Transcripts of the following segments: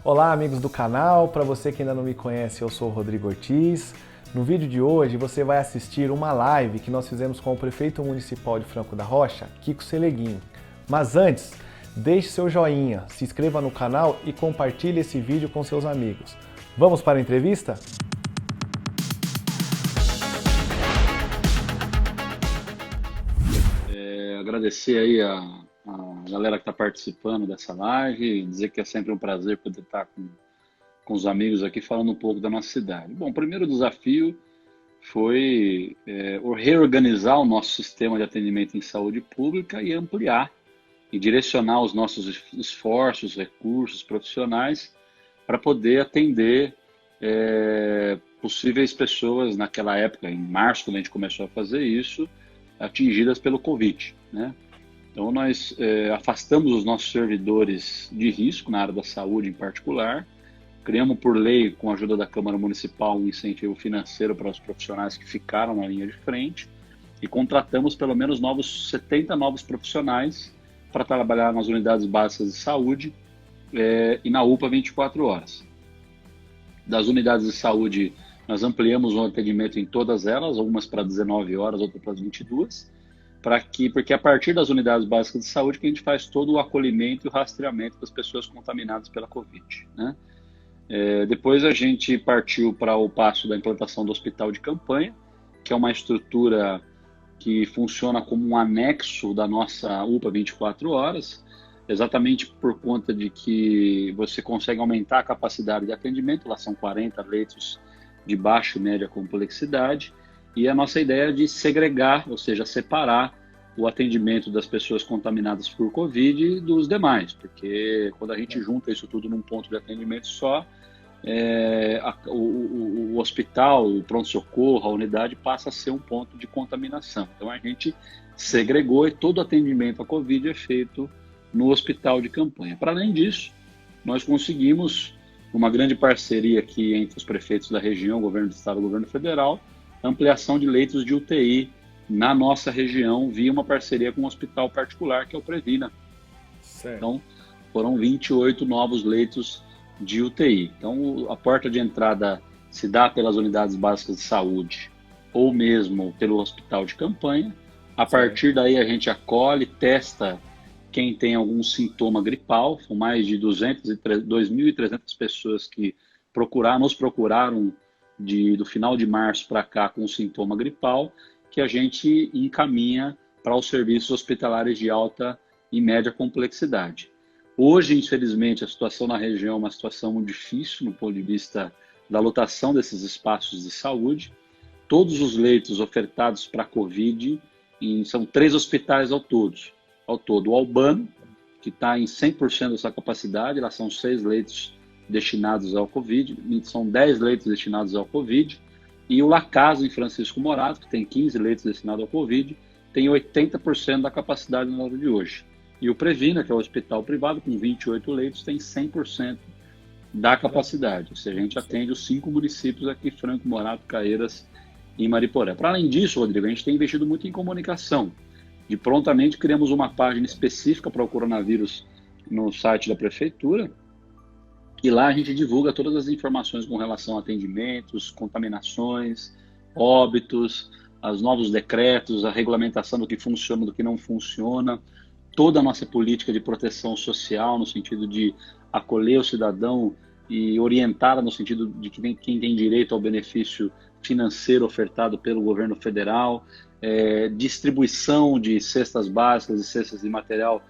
Olá, amigos do canal. Para você que ainda não me conhece, eu sou o Rodrigo Ortiz. No vídeo de hoje você vai assistir uma live que nós fizemos com o prefeito municipal de Franco da Rocha, Kiko Seleguin. Mas antes, deixe seu joinha, se inscreva no canal e compartilhe esse vídeo com seus amigos. Vamos para a entrevista? Agradecer aí a galera que está participando dessa live, dizer que é sempre um prazer poder estar com os amigos aqui falando um pouco da nossa cidade. Bom, o primeiro desafio foi reorganizar o nosso sistema de atendimento em saúde pública e ampliar e direcionar os nossos esforços, recursos profissionais para poder atender possíveis pessoas naquela época, em março, quando a gente começou a fazer isso, atingidas pelo Covid, né? Então nós afastamos os nossos servidores de risco na área da saúde em particular, criamos por lei, com a ajuda da Câmara Municipal, um incentivo financeiro para os profissionais que ficaram na linha de frente e contratamos pelo menos 70 novos profissionais para trabalhar nas unidades básicas de saúde e na UPA 24 horas. Das unidades de saúde, nós ampliamos o atendimento em todas elas, algumas para 19 horas, outras para 22, porque a partir das unidades básicas de saúde que a gente faz todo o acolhimento e o rastreamento das pessoas contaminadas pela Covid, né? Depois a gente partiu para o passo da implantação do hospital de campanha, que é uma estrutura que funciona como um anexo da nossa UPA 24 horas, exatamente por conta de que você consegue aumentar a capacidade de atendimento, lá são 40 leitos de baixa e média complexidade, e a nossa ideia é de segregar, ou seja, separar o atendimento das pessoas contaminadas por Covid dos demais, porque quando a gente junta isso tudo num ponto de atendimento só, o hospital, o pronto-socorro, a unidade passa a ser um ponto de contaminação. Então a gente segregou e todo atendimento à Covid é feito no hospital de campanha. Para além disso, nós conseguimos uma grande parceria aqui entre os prefeitos da região, governo do estado e governo federal, ampliação de leitos de UTI na nossa região via uma parceria com um hospital particular, que é o Previna. Certo. Então, foram 28 novos leitos de UTI. Então, a porta de entrada se dá pelas unidades básicas de saúde ou mesmo pelo hospital de campanha. A partir daí, a gente acolhe, testa quem tem algum sintoma gripal. São mais de 2.300 pessoas que nos procuraram do final de março para cá com sintoma gripal, que a gente encaminha para os serviços hospitalares de alta e média complexidade. Hoje, infelizmente, a situação na região é uma situação muito difícil no ponto de vista da lotação desses espaços de saúde. Todos os leitos ofertados para a Covid, são 3 hospitais ao todo. O Albano, que está em 100% da sua capacidade, lá são 6 leitos destinados ao Covid, são 10 leitos destinados ao Covid, e o La Casa, em Francisco Morato, que tem 15 leitos destinados ao Covid, tem 80% da capacidade na hora de hoje. E o Previna, que é o hospital privado, com 28 leitos, tem 100% da capacidade. Ou seja, a gente atende os 5 municípios aqui, Franco Morato, Caeiras e Mariporé. Para além disso, Rodrigo, a gente tem investido muito em comunicação. E prontamente criamos uma página específica para o coronavírus no site da prefeitura, e lá a gente divulga todas as informações com relação a atendimentos, contaminações, óbitos, os novos decretos, a regulamentação do que funciona, do que não funciona, toda a nossa política de proteção social, no sentido de acolher o cidadão e orientar no sentido de que quem tem direito ao benefício financeiro ofertado pelo governo federal, distribuição de cestas básicas e cestas de material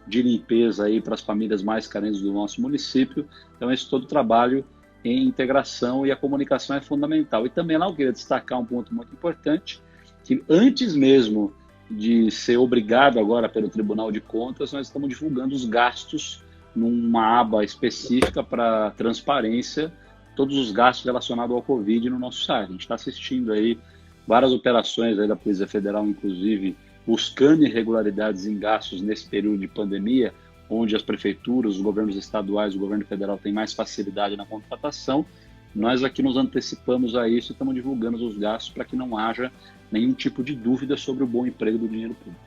de limpeza aí para as famílias mais carentes do nosso município. Então, esse todo o trabalho em integração, e a comunicação é fundamental. E também lá eu queria destacar um ponto muito importante, que antes mesmo de ser obrigado agora pelo Tribunal de Contas, nós estamos divulgando os gastos numa aba específica para transparência, todos os gastos relacionados ao Covid no nosso site. A gente está assistindo aí várias operações aí da Polícia Federal, inclusive, buscando irregularidades em gastos nesse período de pandemia, onde as prefeituras, os governos estaduais, o governo federal tem mais facilidade na contratação. Nós aqui nos antecipamos a isso e estamos divulgando os gastos para que não haja nenhum tipo de dúvida sobre o bom emprego do dinheiro público.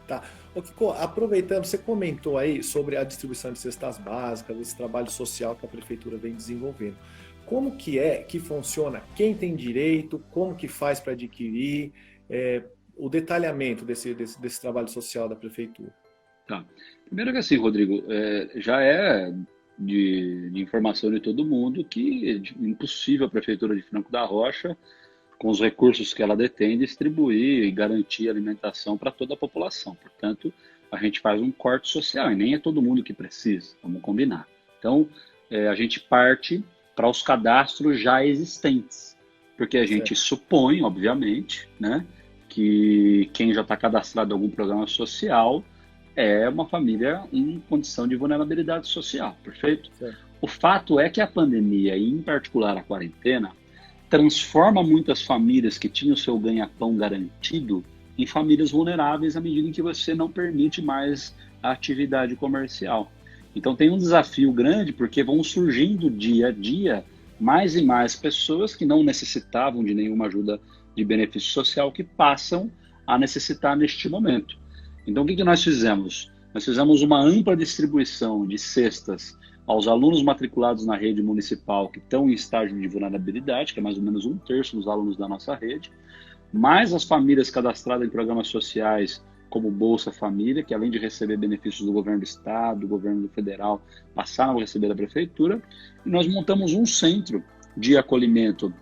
Tá. Ô, Kiko, aproveitando, você comentou aí sobre a distribuição de cestas básicas, esse trabalho social que a prefeitura vem desenvolvendo. Como que é que funciona? Quem tem direito? Como que faz para adquirir? O detalhamento desse trabalho social da prefeitura. Tá. Primeiro que assim, Rodrigo, já é de informação de todo mundo que é impossível a Prefeitura de Franco da Rocha, com os recursos que ela detém, distribuir e garantir alimentação para toda a população. Portanto, a gente faz um corte social e nem é todo mundo que precisa, vamos combinar. Então, a gente parte para os cadastros já existentes, porque a gente Certo. supõe, obviamente, né, que quem já está cadastrado em algum programa social é uma família em condição de vulnerabilidade social, perfeito? Certo. O fato é que a pandemia, e em particular a quarentena, transforma muitas famílias que tinham seu ganha-pão garantido em famílias vulneráveis à medida em que você não permite mais a atividade comercial. Então tem um desafio grande porque vão surgindo dia a dia mais e mais pessoas que não necessitavam de nenhuma ajuda de benefício social que passam a necessitar neste momento. Então, o que nós fizemos? Nós fizemos uma ampla distribuição de cestas aos alunos matriculados na rede municipal que estão em estágio de vulnerabilidade, que é mais ou menos um terço dos alunos da nossa rede, mais as famílias cadastradas em programas sociais como Bolsa Família, que além de receber benefícios do governo do estado, do governo federal, passaram a receber da prefeitura, e nós montamos um centro de acolhimento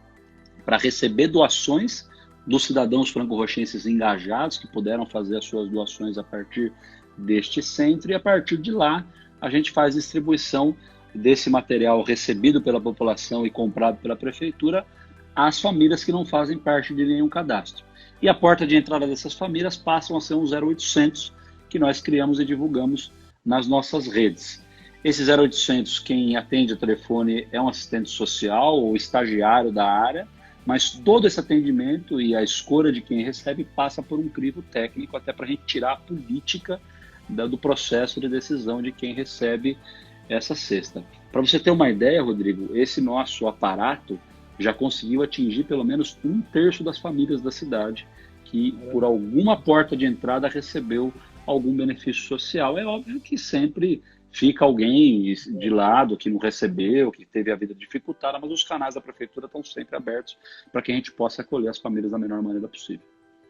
para receber doações dos cidadãos franco-rochenses engajados que puderam fazer as suas doações a partir deste centro, e a partir de lá a gente faz distribuição desse material recebido pela população e comprado pela prefeitura às famílias que não fazem parte de nenhum cadastro. E a porta de entrada dessas famílias passam a ser um 0800 que nós criamos e divulgamos nas nossas redes. Esse 0800, quem atende o telefone é um assistente social ou estagiário da área, mas todo esse atendimento e a escolha de quem recebe passa por um crivo técnico, até para a gente tirar a política do processo de decisão de quem recebe essa cesta. Para você ter uma ideia, Rodrigo, esse nosso aparato já conseguiu atingir pelo menos um terço das famílias da cidade que, por alguma porta de entrada, recebeu algum benefício social. É óbvio que sempre fica alguém de lado que não recebeu, que teve a vida dificultada, mas os canais da prefeitura estão sempre abertos para que a gente possa acolher as famílias da melhor maneira possível.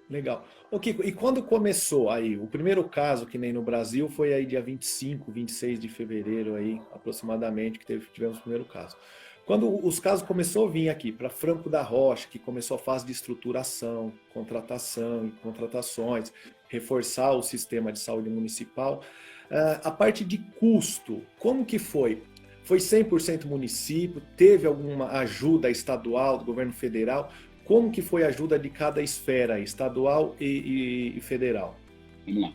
Legal. Ô, Kiko, e quando começou aí? O primeiro caso, que nem no Brasil, foi aí dia 25, 26 de fevereiro aí, aproximadamente, que tivemos o primeiro caso. Quando os casos começou a vir aqui para Franco da Rocha, que começou a fase de estruturação, contratação e contratações, reforçar o sistema de saúde municipal, a parte de custo, como que foi? Foi 100% município? Teve alguma ajuda estadual, do governo federal? Como que foi a ajuda de cada esfera, estadual e federal? Vamos lá.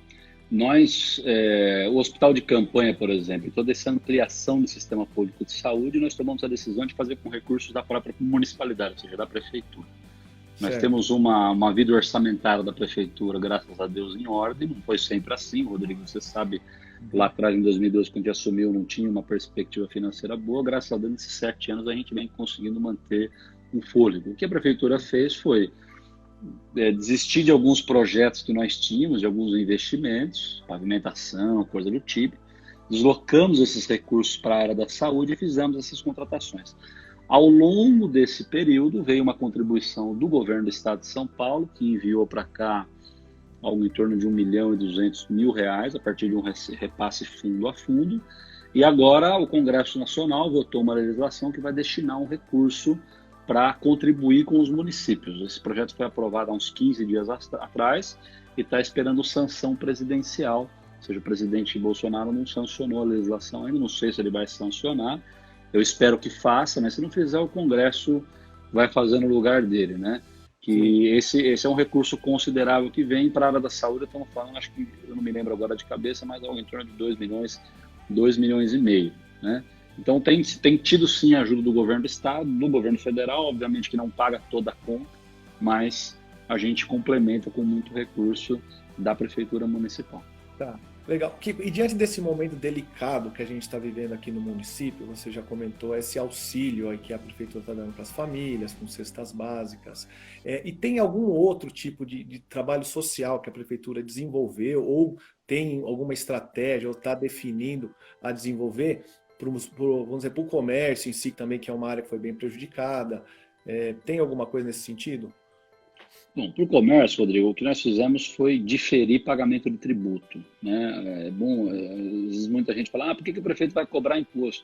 O hospital de campanha, por exemplo, toda essa ampliação do sistema público de saúde, nós tomamos a decisão de fazer com recursos da própria municipalidade, ou seja, da prefeitura. Nós Certo. temos uma vida orçamentária da prefeitura, graças a Deus, em ordem, não foi sempre assim, Rodrigo, você sabe, lá atrás, em 2012, quando a gente assumiu, não tinha uma perspectiva financeira boa, graças a Deus, nesses 7 anos, a gente vem conseguindo manter um fôlego. O que a prefeitura fez foi desistir de alguns projetos que nós tínhamos, de alguns investimentos, pavimentação, coisa do tipo, deslocamos esses recursos para a área da saúde e fizemos essas contratações. Ao longo desse período, veio uma contribuição do governo do estado de São Paulo, que enviou para cá algo em torno de R$ 1.200.000, a partir de um repasse fundo a fundo, e agora o Congresso Nacional votou uma legislação que vai destinar um recurso para contribuir com os municípios. Esse projeto foi aprovado há uns 15 dias atrás e está esperando sanção presidencial, ou seja, o presidente Bolsonaro não sancionou a legislação ainda, não sei se ele vai sancionar, eu espero que faça, mas se não fizer, o Congresso vai fazer no lugar dele, né? Que esse é um recurso considerável que vem para a área da saúde, estamos falando, acho que, eu não me lembro agora de cabeça, mas algo em torno de 2 milhões, 2 milhões e meio, né? Então tem tido sim a ajuda do governo do estado, do governo federal, obviamente que não paga toda a conta, mas a gente complementa com muito recurso da prefeitura municipal. Tá, legal. Kiko, e diante desse momento delicado que a gente está vivendo aqui no município, você já comentou esse auxílio aí que a prefeitura está dando para as famílias, com cestas básicas, e tem algum outro tipo de trabalho social que a prefeitura desenvolveu ou tem alguma estratégia ou está definindo a desenvolver, vamos dizer, para o comércio em si também, que é uma área que foi bem prejudicada? Tem alguma coisa nesse sentido? Bom, para o comércio, Rodrigo, o que nós fizemos foi diferir pagamento de tributo, né? É bom, às vezes muita gente fala, por que o prefeito vai cobrar imposto?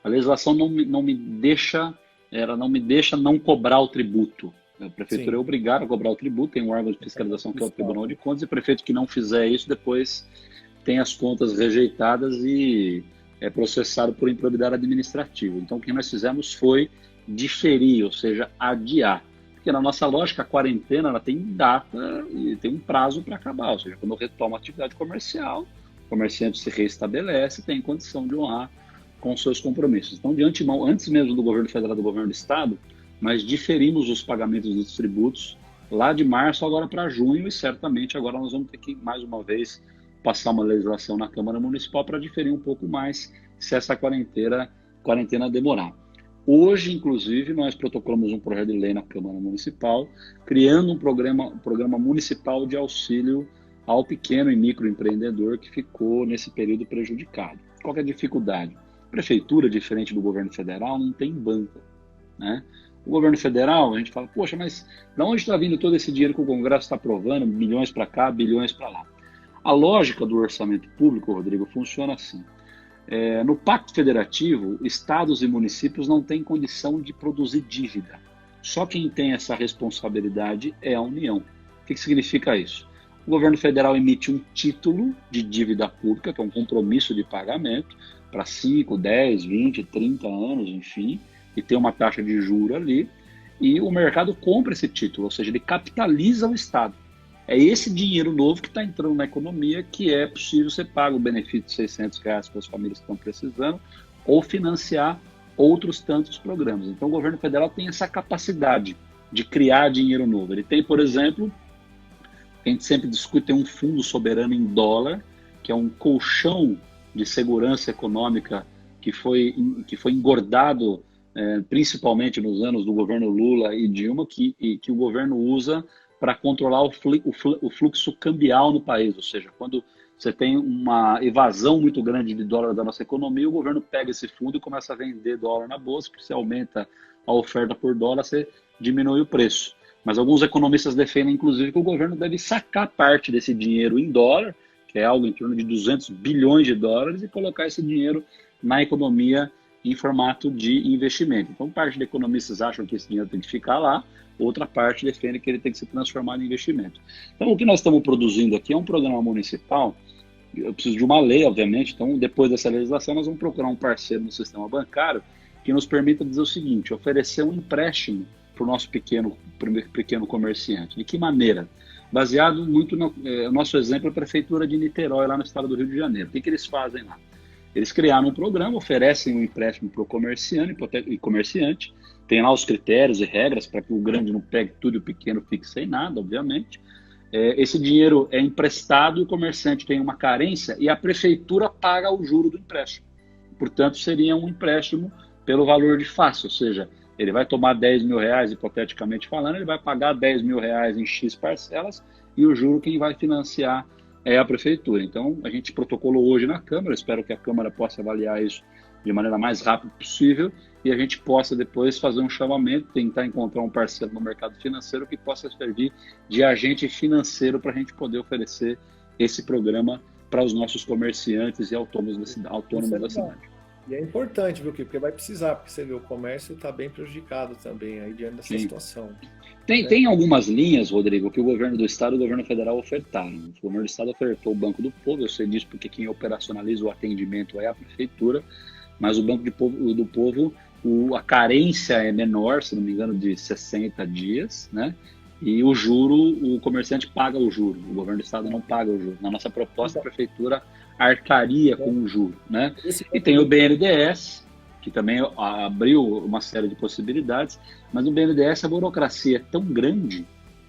A legislação não me deixa, ela não me deixa não cobrar o tributo. A prefeitura é Sim, obrigada a cobrar o tributo, tem um órgão de fiscalização que é o Tribunal de Contas, e o prefeito que não fizer isso depois tem as contas rejeitadas e é processado por improbidade administrativa. Então, o que nós fizemos foi diferir, ou seja, adiar. Porque na nossa lógica, a quarentena ela tem data e tem um prazo para acabar. Ou seja, quando retoma a atividade comercial, o comerciante se restabelece, tem condição de honrar com seus compromissos. Então, de antemão, antes mesmo do governo federal e do governo do estado, nós diferimos os pagamentos dos tributos lá de março agora para junho e certamente agora nós vamos ter que, mais uma vez, passar uma legislação na Câmara Municipal para diferir um pouco mais se essa quarentena demorar. Hoje, inclusive, nós protocolamos um projeto de lei na Câmara Municipal, criando um programa municipal de auxílio ao pequeno e microempreendedor que ficou nesse período prejudicado. Qual que é a dificuldade? A prefeitura, diferente do governo federal, não tem banca, né? O governo federal, a gente fala, poxa, mas de onde está vindo todo esse dinheiro que o Congresso está aprovando, bilhões para cá, bilhões para lá? A lógica do orçamento público, Rodrigo, funciona assim. No Pacto Federativo, estados e municípios não têm condição de produzir dívida. Só quem tem essa responsabilidade é a União. O que significa isso? O governo federal emite um título de dívida pública, que é um compromisso de pagamento, para 5, 10, 20, 30 anos, enfim, e tem uma taxa de juros ali, e o mercado compra esse título, ou seja, ele capitaliza o Estado. É esse dinheiro novo que está entrando na economia que é possível ser pago o benefício de R$ 600 para as famílias que estão precisando ou financiar outros tantos programas. Então, o governo federal tem essa capacidade de criar dinheiro novo. Ele tem, por exemplo, a gente sempre discute, tem um fundo soberano em dólar, que é um colchão de segurança econômica que foi engordado principalmente nos anos do governo Lula e Dilma, que o governo usa para controlar o fluxo cambial no país, ou seja, quando você tem uma evasão muito grande de dólar da nossa economia, o governo pega esse fundo e começa a vender dólar na bolsa, porque você aumenta a oferta por dólar, você diminui o preço. Mas alguns economistas defendem, inclusive, que o governo deve sacar parte desse dinheiro em dólar, que é algo em torno de 200 bilhões de dólares, e colocar esse dinheiro na economia em formato de investimento. Então, parte de economistas acham que esse dinheiro tem que ficar lá, outra parte defende que ele tem que ser transformado em investimento. Então, o que nós estamos produzindo aqui é um programa municipal. Eu preciso de uma lei, obviamente, então depois dessa legislação nós vamos procurar um parceiro no sistema bancário que nos permita dizer o seguinte, oferecer um empréstimo para o nosso pequeno comerciante. De que maneira? Baseado muito no nosso exemplo, a Prefeitura de Niterói, lá no estado do Rio de Janeiro. O que eles fazem lá? Eles criaram um programa, oferecem um empréstimo para o comerciante, tem lá os critérios e regras para que o grande não pegue tudo e o pequeno fique sem nada, obviamente. Esse dinheiro é emprestado e o comerciante tem uma carência e a prefeitura paga o juro do empréstimo. Portanto, seria um empréstimo pelo valor de face, ou seja, ele vai tomar R$10 mil, hipoteticamente falando, ele vai pagar R$10 mil em X parcelas e o juro quem vai financiar é a prefeitura. Então, a gente protocolou hoje na Câmara, espero que a Câmara possa avaliar isso de maneira mais rápida possível e a gente possa depois fazer um chamamento, tentar encontrar um parceiro no mercado financeiro que possa servir de agente financeiro para a gente poder oferecer esse programa para os nossos comerciantes e autônomos da cidade. E é importante, viu, porque vai precisar, porque você vê, o comércio está bem prejudicado também aí diante dessa situação. Tem algumas linhas, Rodrigo, que o governo do estado e o governo federal ofertaram. O governo do estado ofertou o Banco do Povo, eu sei disso porque quem operacionaliza o atendimento é a prefeitura, mas o Banco do Povo, a carência é menor, se não me engano, de 60 dias, né? E o juro, o comerciante paga o juro, o governo do estado não paga o juro. Na nossa proposta, a prefeitura arcaria com o juro, né? E tem o BNDES, que também abriu uma série de possibilidades, mas no BNDES a burocracia é tão grande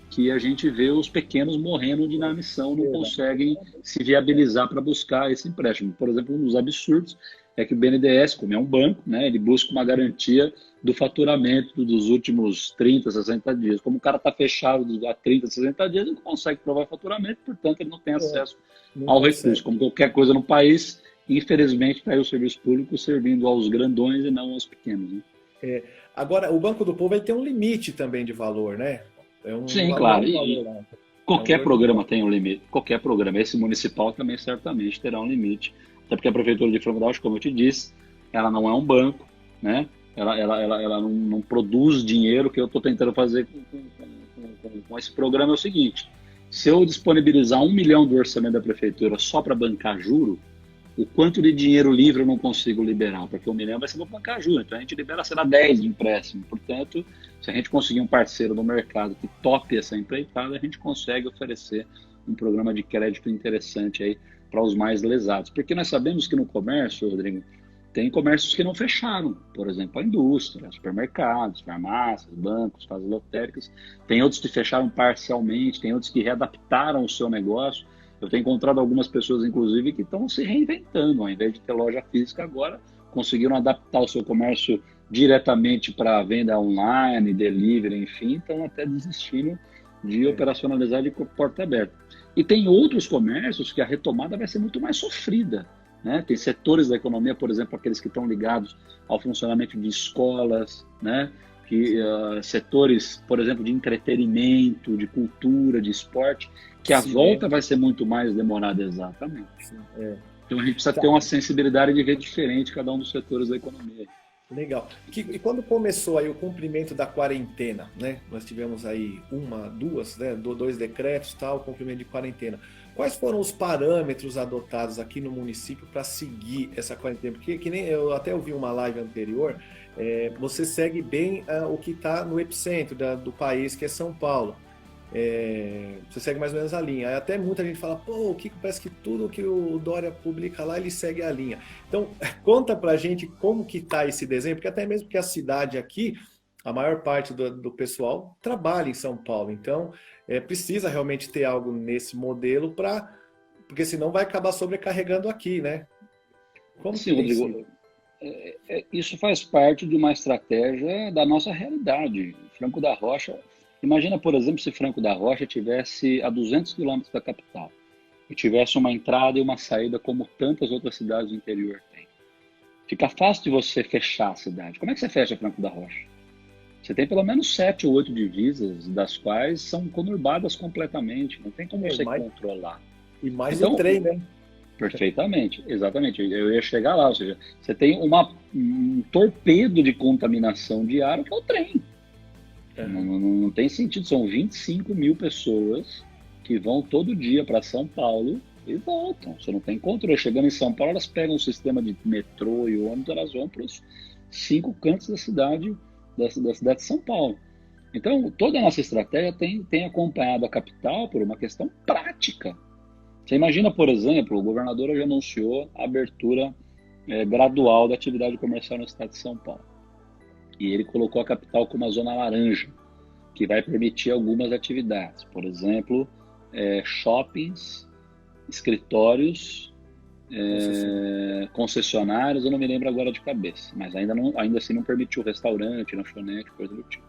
que a gente vê os pequenos morrendo de inanição, não conseguem se viabilizar para buscar esse empréstimo. Por exemplo, um dos absurdos é que o BNDES, como é um banco, né, ele busca uma garantia do faturamento dos últimos 30, 60 dias. Como o cara está fechado há 30, 60 dias, ele não consegue provar faturamento, portanto, ele não tem acesso Não ao recurso. consegue. Como qualquer coisa no país, infelizmente, está aí o serviço público servindo aos grandões e não aos pequenos. Né? Agora, o Banco do Povo ele tem um limite também de valor, né? É um Sim, valor, claro. um E valor lá. qualquer valor programa mínimo. tem um limite. Qualquer programa. Esse municipal também certamente terá um limite. Até porque a Prefeitura de Franco da Rocha, como eu te disse, ela não é um banco, né? Ela não produz dinheiro. O que eu estou tentando fazer com esse programa é o seguinte: se eu disponibilizar 1 milhão do orçamento da Prefeitura só para bancar juro, o quanto de dinheiro livre eu não consigo liberar? Porque 1 milhão vai ser para bancar juro. Então a gente libera, sei lá, 10 de empréstimo. Portanto, se a gente conseguir um parceiro no mercado que tope essa empreitada, a gente consegue oferecer um programa de crédito interessante aí para os mais lesados. Porque nós sabemos que no comércio, Rodrigo, tem comércios que não fecharam, por exemplo, a indústria, supermercados, farmácias, bancos, casas lotéricas. Tem outros que fecharam parcialmente, tem outros que readaptaram o seu negócio. Eu tenho encontrado algumas pessoas, inclusive, que estão se reinventando. Ao invés de ter loja física agora, conseguiram adaptar o seu comércio diretamente para venda online, delivery, enfim, estão até desistindo de operacionalizar de porta aberta. E tem outros comércios que a retomada vai ser muito mais sofrida. Né? Tem setores da economia, por exemplo, aqueles que estão ligados ao funcionamento de escolas, né? Setores, por exemplo, de entretenimento, de cultura, de esporte, que a volta vai ser muito mais demorada, exatamente. Então a gente precisa ter uma sensibilidade de ver diferente cada um dos setores da economia. Legal. E quando começou aí o cumprimento da quarentena, né? Nós tivemos aí duas, né? 2 decretos, tal, cumprimento de quarentena. Quais foram os parâmetros adotados aqui no município para seguir essa quarentena? Porque que nem eu até ouvi uma live anterior, você segue bem o que está no epicentro do país, que é São Paulo. Você segue mais ou menos a linha. Aí até muita gente fala, pô, o Kiko parece que tudo que o Dória publica lá, ele segue a linha. Então, conta pra gente como que tá esse desenho, porque até mesmo que a cidade aqui, a maior parte do pessoal trabalha em São Paulo. Então, precisa realmente ter algo nesse modelo porque senão vai acabar sobrecarregando aqui, né? Como Sim, que tem Rodrigo, isso faz parte de uma estratégia da nossa realidade. Franco da Rocha, imagina, por exemplo, se Franco da Rocha tivesse a 200 quilômetros da capital e tivesse uma entrada e uma saída como tantas outras cidades do interior têm. Fica fácil de você fechar a cidade. Como é que você fecha Franco da Rocha? Você tem pelo menos 7 ou 8 divisas, das quais são conurbadas completamente. Não tem como você controlar. E mais então, o trem, né? Perfeitamente, exatamente. Eu ia chegar lá, ou seja, você tem um torpedo de contaminação diário que é o trem. Não tem sentido, são 25 mil pessoas que vão todo dia para São Paulo e voltam. Você não tem controle. Chegando em São Paulo, elas pegam um sistema de metrô e ônibus, elas vão para os 5 cantos da cidade de São Paulo. Então, toda a nossa estratégia tem acompanhado a capital por uma questão prática. Você imagina, por exemplo, o governador já anunciou a abertura gradual da atividade comercial no estado de São Paulo. E ele colocou a capital como uma zona laranja, que vai permitir algumas atividades. Por exemplo, shoppings, escritórios, concessionários, eu não me lembro agora de cabeça, mas ainda assim não permitiu restaurante, lanchonete, coisa do tipo.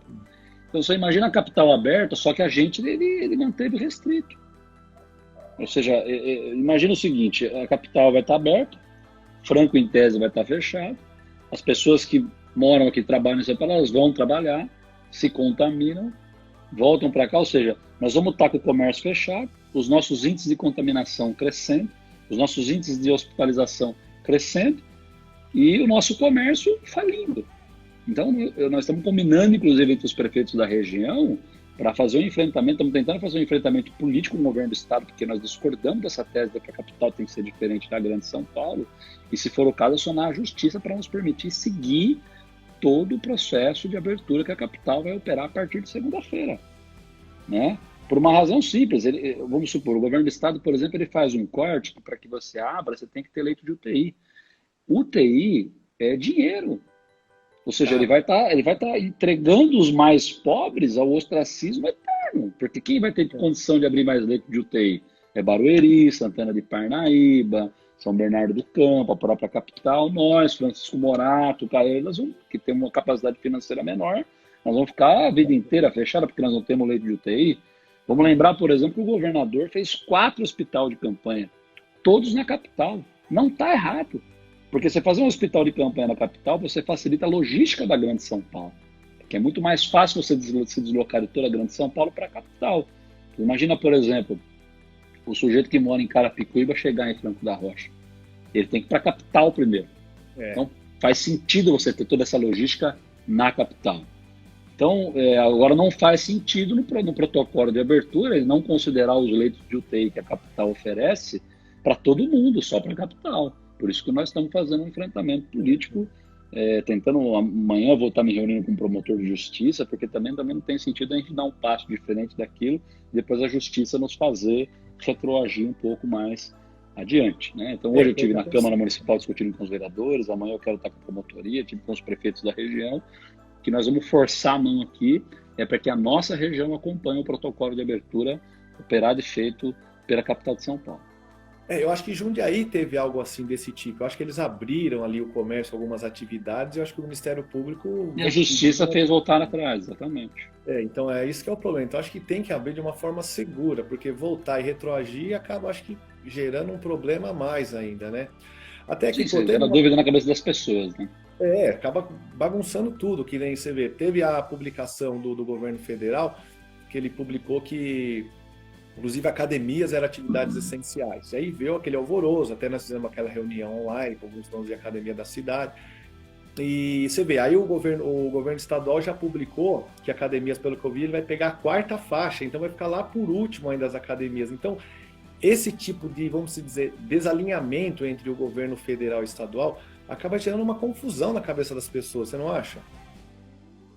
Então você imagina a capital aberta, só que a gente ele manteve restrito. Ou seja, imagina o seguinte, a capital vai estar aberta, Franco em tese vai estar fechado, as pessoas que moram aqui, trabalham em São Paulo, elas vão trabalhar, se contaminam, voltam para cá, ou seja, nós vamos estar com o comércio fechado, os nossos índices de contaminação crescendo, os nossos índices de hospitalização crescendo e o nosso comércio falindo. Então, nós estamos combinando, inclusive, entre os prefeitos da região para fazer um enfrentamento, estamos tentando fazer um enfrentamento político com o governo do estado, porque nós discordamos dessa tese de que a capital tem que ser diferente da grande São Paulo, e se for o caso, acionar a justiça para nos permitir seguir todo o processo de abertura que a capital vai operar a partir de segunda-feira, né? Por uma razão simples, vamos supor, o governo do estado, por exemplo, ele faz um corte que para que você abra, você tem que ter leito de UTI. UTI é dinheiro. Ou seja, ele vai estar entregando os mais pobres ao ostracismo eterno. Porque quem vai ter condição de abrir mais leito de UTI? É Barueri, Santana de Parnaíba, São Bernardo do Campo, a própria capital, nós, Francisco Morato, Caelas, que tem uma capacidade financeira menor, nós vamos ficar a vida inteira fechada porque nós não temos leito de UTI. Vamos lembrar, por exemplo, que o governador fez 4 hospitais de campanha, todos na capital. Não está errado, porque você fazer um hospital de campanha na capital, você facilita a logística da Grande São Paulo, que é muito mais fácil você se deslocar de toda a Grande São Paulo para a capital. Imagina, por exemplo, o sujeito que mora em Carapicuíba chegar em Franco da Rocha. Ele tem que ir para a capital primeiro. Então, faz sentido você ter toda essa logística na capital. Então, agora não faz sentido no protocolo de abertura ele não considerar os leitos de UTI que a capital oferece para todo mundo, só para a capital. Por isso que nós estamos fazendo um enfrentamento político, tentando amanhã vou estar me reunindo com um promotor de justiça, porque também não tem sentido a gente dar um passo diferente daquilo, e depois a justiça nos fazer retroagir um pouco mais adiante, né? Então hoje eu estive na Câmara Municipal discutindo com os vereadores, amanhã eu quero estar com a promotoria, estive com os prefeitos da região, que nós vamos forçar a mão aqui, para que a nossa região acompanhe o protocolo de abertura operado e feito pela capital de São Paulo. Eu acho que Jundiaí teve algo assim desse tipo. Eu acho que eles abriram ali o comércio, algumas atividades, e eu acho que o Ministério Público... E a Justiça fez voltar atrás, exatamente. Então é isso que é o problema. Então acho que tem que abrir de uma forma segura, porque voltar e retroagir acaba, acho que, gerando um problema a mais ainda, né? Até que... Sim, gera dúvida na cabeça das pessoas, né? Acaba bagunçando tudo, que nem você vê. Teve a publicação do governo federal, que ele publicou que... Inclusive, academias eram atividades essenciais. E aí veio aquele alvoroço, até nós fizemos aquela reunião online com alguns donos de academia da cidade. E você vê, aí o governo estadual já publicou que academias, pelo que eu vi, ele vai pegar a 4ª faixa, então vai ficar lá por último ainda as academias. Então, esse tipo de, vamos dizer, desalinhamento entre o governo federal e estadual acaba gerando uma confusão na cabeça das pessoas, você não acha?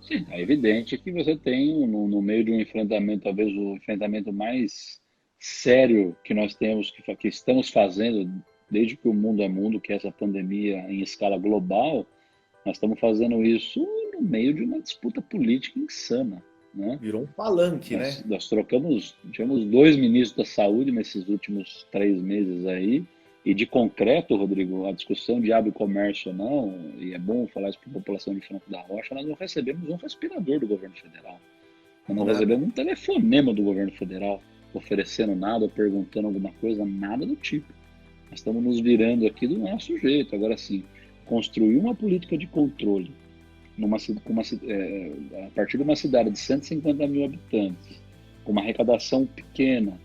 Sim, é evidente que você tem, no meio de um enfrentamento, talvez o enfrentamento mais sério que nós temos, que estamos fazendo desde que o mundo é mundo, que é essa pandemia em escala global, nós estamos fazendo isso no meio de uma disputa política insana, né? Virou um palanque, né? Nós tivemos 2 ministros da saúde nesses últimos 3 meses aí, e de concreto, Rodrigo, a discussão de abre comércio ou não, e é bom falar isso para a população de Franco da Rocha, nós não recebemos um respirador do governo federal. Nós não recebemos um telefonema do governo federal oferecendo nada, ou perguntando alguma coisa, nada do tipo. Nós estamos nos aqui do nosso jeito. Agora sim, construir uma política de controle a partir de uma cidade de 150 mil habitantes, com uma arrecadação pequena,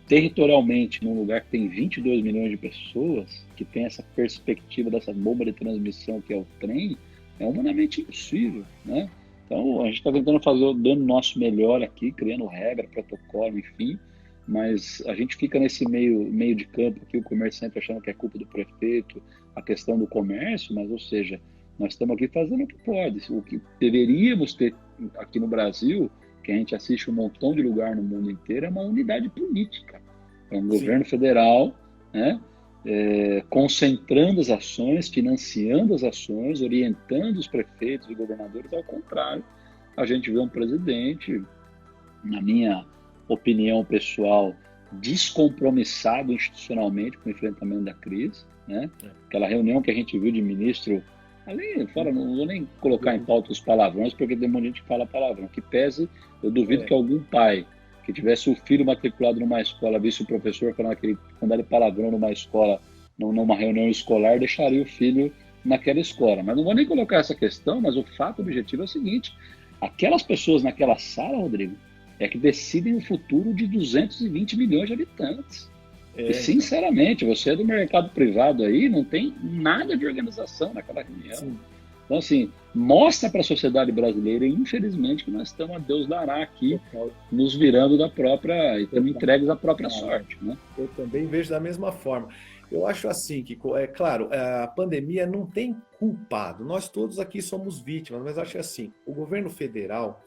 territorialmente, num lugar que tem 22 milhões de pessoas, que tem essa perspectiva dessa bomba de transmissão que é o trem, é humanamente impossível, né? Então, a gente está tentando dando o nosso melhor aqui, criando regra, protocolo, enfim, mas a gente fica nesse meio de campo aqui, o comerciante achando que é culpa do prefeito, a questão do comércio, mas, ou seja, nós estamos aqui fazendo o que pode. O que deveríamos ter aqui no Brasil, que a gente assiste um montão de lugar no mundo inteiro, é uma unidade política. É um governo federal, né, concentrando as ações, financiando as ações, orientando os prefeitos e governadores. Ao contrário, a gente vê um presidente, na minha opinião pessoal, descompromissado institucionalmente com o enfrentamento da crise, né? Aquela reunião que a gente viu de ministro, não vou nem colocar em pauta os palavrões, porque tem muita gente que fala palavrão, que pese, eu duvido que algum pai que tivesse o filho matriculado numa escola, visse o professor falando aquele palavrão numa escola, numa reunião escolar, deixaria o filho naquela escola. Mas não vou nem colocar essa questão, mas o fato objetivo é o seguinte: aquelas pessoas naquela sala, Rodrigo, é que decidem o futuro de 220 milhões de habitantes. E, sinceramente, você é do mercado privado aí, não tem nada de organização naquela reunião. Sim. Então, assim, mostra para a sociedade brasileira, infelizmente, que nós estamos a Deus dará aqui, nos virando e estamos entregues à própria sorte, né? Eu também vejo da mesma forma. Eu acho assim que, claro, a pandemia não tem culpado. Nós todos aqui somos vítimas, mas acho assim, o governo federal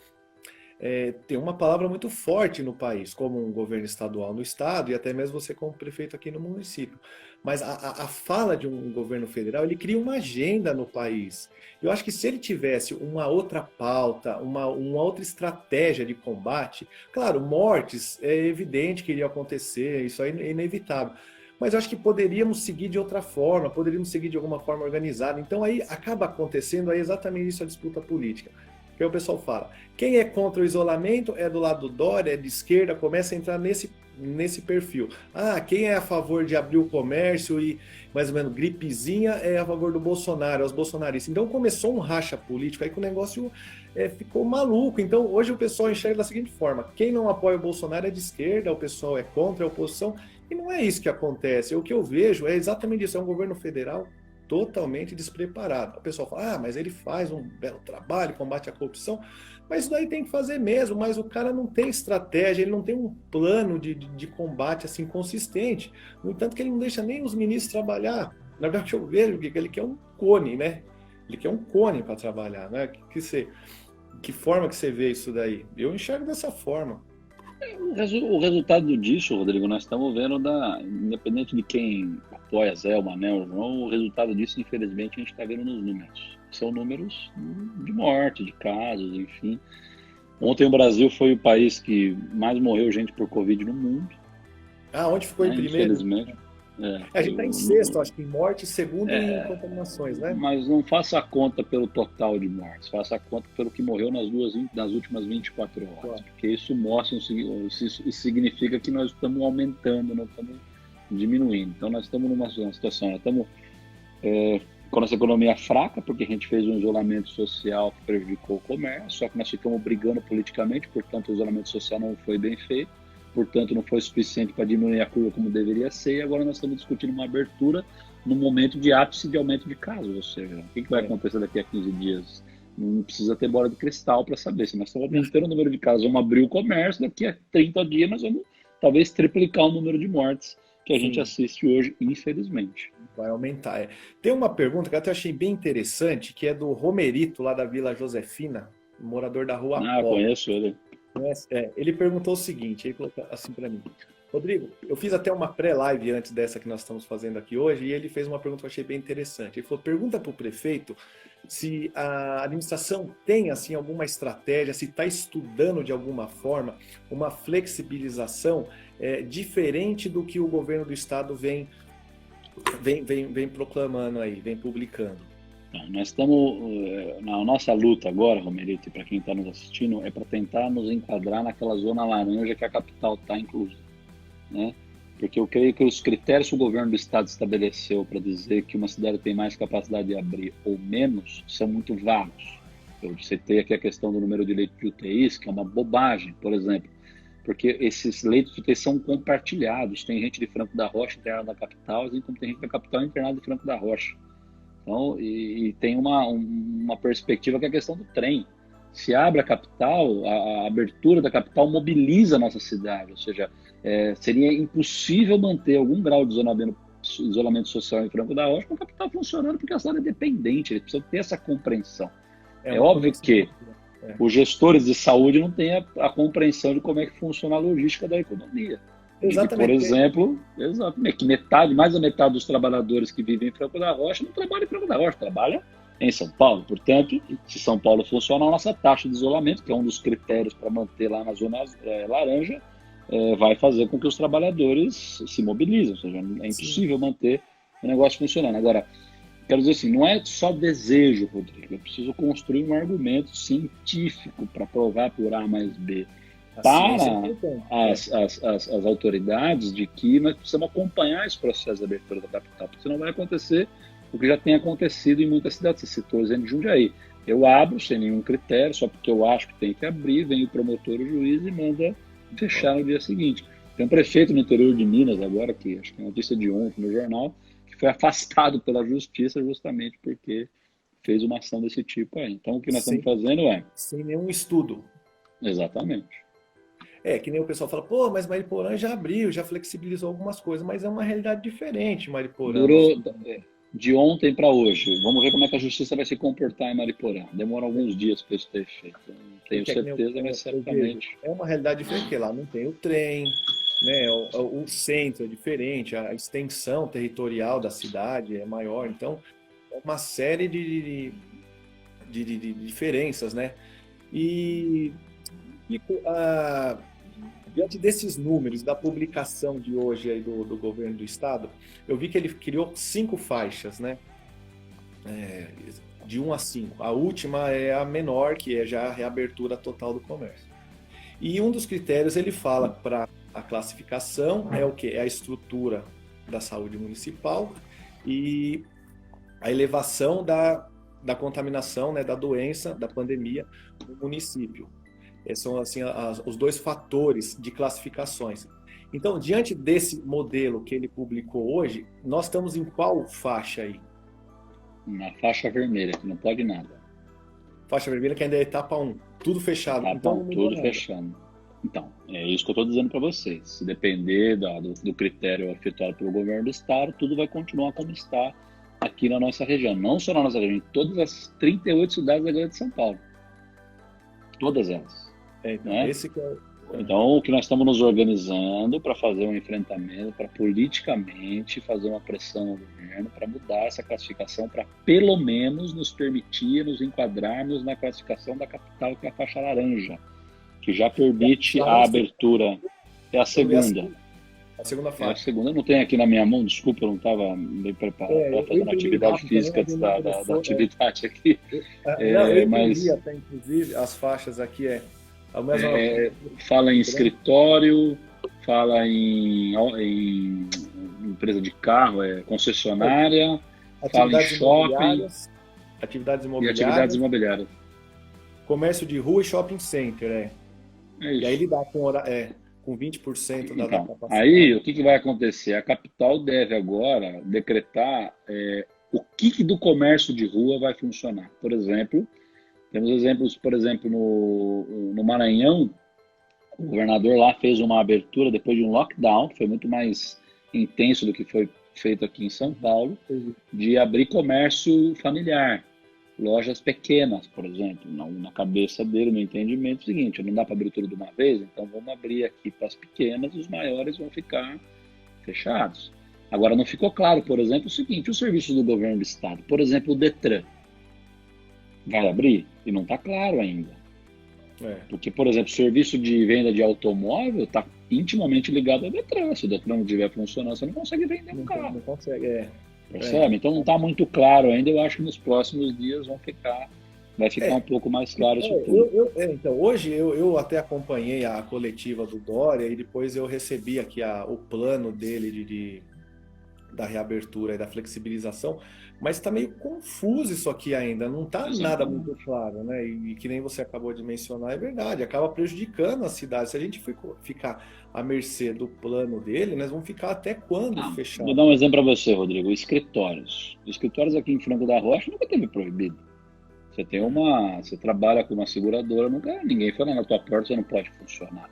tem uma palavra muito forte no país, como um governo estadual no estado e até mesmo você como prefeito aqui no município. Mas a fala de um governo federal, ele cria uma agenda no país. Eu acho que se ele tivesse uma outra pauta, uma outra estratégia de combate, claro, mortes é evidente que iria acontecer, isso é inevitável. mas eu acho que poderíamos seguir de outra forma, poderíamos seguir de alguma forma organizada. Então aí acaba acontecendo aí exatamente isso, a disputa política. Porque o pessoal fala, quem é contra o isolamento é do lado do Dória, é de esquerda, começa a entrar nesse perfil. Ah, quem é a favor de abrir o comércio e mais ou menos gripezinha é a favor do Bolsonaro, os bolsonaristas. Então começou um racha político aí que o negócio ficou maluco. Então hoje o pessoal enxerga da seguinte forma, quem não apoia o Bolsonaro é de esquerda, o pessoal é contra, é oposição, e não é isso que acontece. O que eu vejo é exatamente isso, é um governo federal totalmente despreparado. O pessoal fala, mas ele faz um belo trabalho, combate a corrupção, mas isso daí tem que fazer mesmo, mas o cara não tem estratégia, ele não tem um plano de combate assim consistente. No entanto que ele não deixa nem os ministros trabalhar. Na verdade eu vejo que ele quer um cone, né? Ele quer um cone para trabalhar, né? Que forma que você vê isso daí? Eu enxergo dessa forma. O resultado disso, Rodrigo, nós estamos vendo, independente de quem apoia Zé, o Manel ou não, o resultado disso, infelizmente, a gente está vendo nos números. São números de morte, de casos, enfim. Ontem o Brasil foi o país que mais morreu gente por Covid no mundo. Onde ficou em primeiro? Infelizmente. A gente está em sexto, acho que em morte, segundo em contaminações, né? Mas não faça a conta pelo total de mortes, faça a conta pelo que morreu nas últimas 24 horas. Claro. Porque isso mostra, isso significa que nós estamos aumentando, não estamos diminuindo. Então nós estamos numa situação, nós estamos com a nossa economia fraca, porque a gente fez um isolamento social que prejudicou o comércio, só que nós ficamos brigando politicamente, portanto o isolamento social não foi bem feito. Portanto, não foi suficiente para diminuir a curva como deveria ser, e agora nós estamos discutindo uma abertura no momento de ápice de aumento de casos, ou seja, o que vai acontecer daqui a 15 dias? Não precisa ter bola de cristal para saber. Se nós estamos aumentando o número de casos, vamos abrir o comércio, daqui a 30 dias nós vamos talvez triplicar o número de mortes que a gente assiste hoje, infelizmente. Vai aumentar. Tem uma pergunta que eu até achei bem interessante, que é do Romerito, lá da Vila Josefina, morador da Rua Pó. Conheço ele. Ele perguntou o seguinte, ele colocou assim para mim, Rodrigo, eu fiz até uma pré-live antes dessa que nós estamos fazendo aqui hoje, e ele fez uma pergunta que eu achei bem interessante. Ele falou, pergunta para o prefeito se a administração tem assim alguma estratégia, se está estudando de alguma forma uma flexibilização diferente do que o governo do estado vem proclamando aí, vem publicando. Nós estamos, na nossa luta agora, Romerito, para quem está nos assistindo, é para tentar nos enquadrar naquela zona laranja que a capital está inclusa, né? Porque eu creio que os critérios que o governo do estado estabeleceu para dizer que uma cidade tem mais capacidade de abrir ou menos são muito vagos. Eu citei aqui a questão do número de leitos de UTIs, que é uma bobagem, por exemplo, porque esses leitos de UTI são compartilhados. Tem gente de Franco da Rocha internada na capital, assim como tem gente da capital internada de Franco da Rocha. Então, e tem uma perspectiva que é a questão do trem. Se abre a capital, a abertura da capital mobiliza a nossa cidade, ou seja, seria impossível manter algum grau de isolamento social em Franco da Rocha com a capital funcionando, porque a cidade é dependente, eles precisam ter essa compreensão. É óbvio que os gestores de saúde não têm a compreensão de como é que funciona a logística da economia. Exatamente. Por exemplo, que mais da metade dos trabalhadores que vivem em Franco da Rocha não trabalham em Franco da Rocha, trabalham em São Paulo. Portanto, se São Paulo funciona, a nossa taxa de isolamento, que é um dos critérios para manter lá na zona laranja, vai fazer com que os trabalhadores se mobilizem. Ou seja, é impossível manter o negócio funcionando. Agora, quero dizer assim, não é só desejo, Rodrigo. Eu preciso construir um argumento científico para provar por A mais B para as autoridades de que nós precisamos acompanhar esse processo de abertura da capital, porque senão vai acontecer o que já tem acontecido em muitas cidades. Você citou o exemplo de Jundiaí. Eu abro sem nenhum critério, só porque eu acho que tem que abrir, vem o promotor, o juiz e manda fechar no dia seguinte. Tem um prefeito no interior de Minas agora, que acho que é notícia de ontem no jornal, que foi afastado pela justiça justamente porque fez uma ação desse tipo aí. Então o que nós estamos fazendo sem nenhum estudo. Exatamente. Que nem o pessoal fala, pô, mas Mariporã já abriu, já flexibilizou algumas coisas, mas é uma realidade diferente, Mariporã. Durou de ontem para hoje. Vamos ver como é que a justiça vai se comportar em Mariporã. Demora alguns dias para isso ter feito. Não tenho certeza, mas certamente. É uma realidade diferente, porque lá não tem o trem, né? O centro é diferente, a extensão territorial da cidade é maior, então é uma série de diferenças, né? Diante desses números, da publicação de hoje aí do governo do estado, eu vi que ele criou 5 faixas, né? De 1 a 5. A última é a menor, que é já a reabertura total do comércio. E um dos critérios ele fala para a classificação é o quê? É a estrutura da saúde municipal e a elevação da contaminação, né, da doença, da pandemia no município. Esses são assim, os 2 fatores de classificações. Então, diante desse modelo que ele publicou hoje, nós estamos em qual faixa aí? Na faixa vermelha, que não pode nada. Faixa vermelha que ainda é etapa 1, tudo fechado. Etapa então, 1, tudo fechando. Então, é isso que eu estou dizendo para vocês. Se depender do critério efetuado pelo governo do estado, tudo vai continuar como está aqui na nossa região. Não só na nossa região, em todas as 38 cidades da Grande São Paulo. Todas elas. Então, né? esse que é... Então, o que nós estamos nos organizando para fazer um enfrentamento, para politicamente fazer uma pressão ao governo, para mudar essa classificação, para pelo menos nos permitir, nos enquadrarmos na classificação da capital, que é a faixa laranja, que já permite a abertura. É a segunda. A segunda faixa. É a segunda. Não tem aqui na minha mão, desculpa, eu não estava bem preparado para fazer uma atividade física da atividade aqui. Eu entendi até, inclusive, as faixas aqui fala em escritório, fala em empresa de carro, concessionária, fala em shopping, atividades e atividades imobiliárias. Comércio de rua e shopping center, E aí ele dá com 20% da capacidade. Aí, o que vai acontecer? A capital deve agora decretar o que do comércio de rua vai funcionar. Por exemplo, temos exemplos, no Maranhão, o governador lá fez uma abertura depois de um lockdown, que foi muito mais intenso do que foi feito aqui em São Paulo, de abrir comércio familiar, lojas pequenas, por exemplo. Na cabeça dele, no entendimento, é o seguinte: não dá para abrir tudo de uma vez, então vamos abrir aqui para as pequenas, os maiores vão ficar fechados. Agora, não ficou claro, por exemplo, o seguinte: os serviços do governo do estado, por exemplo, o Detran, vai abrir? E não está claro ainda. Porque, por exemplo, o serviço de venda de automóvel está intimamente ligado ao Detran. Se o Detran não estiver funcionando, você não consegue vender um carro. Não consegue, Percebe? Então não está muito claro ainda. Eu acho que nos próximos dias vai ficar um pouco mais claro isso tudo. Então, hoje eu até acompanhei a coletiva do Dória e depois eu recebi aqui o plano dele da reabertura e da flexibilização, mas está meio confuso isso aqui ainda, não está nada muito claro, né? E que nem você acabou de mencionar, é verdade, acaba prejudicando a cidade. Se a gente ficar à mercê do plano dele, nós vamos ficar até quando fechado? Vou dar um exemplo para você, Rodrigo. Escritórios. Escritórios aqui em Franco da Rocha nunca teve proibido. Você trabalha com uma seguradora, ninguém fala na tua porta, você não pode funcionar.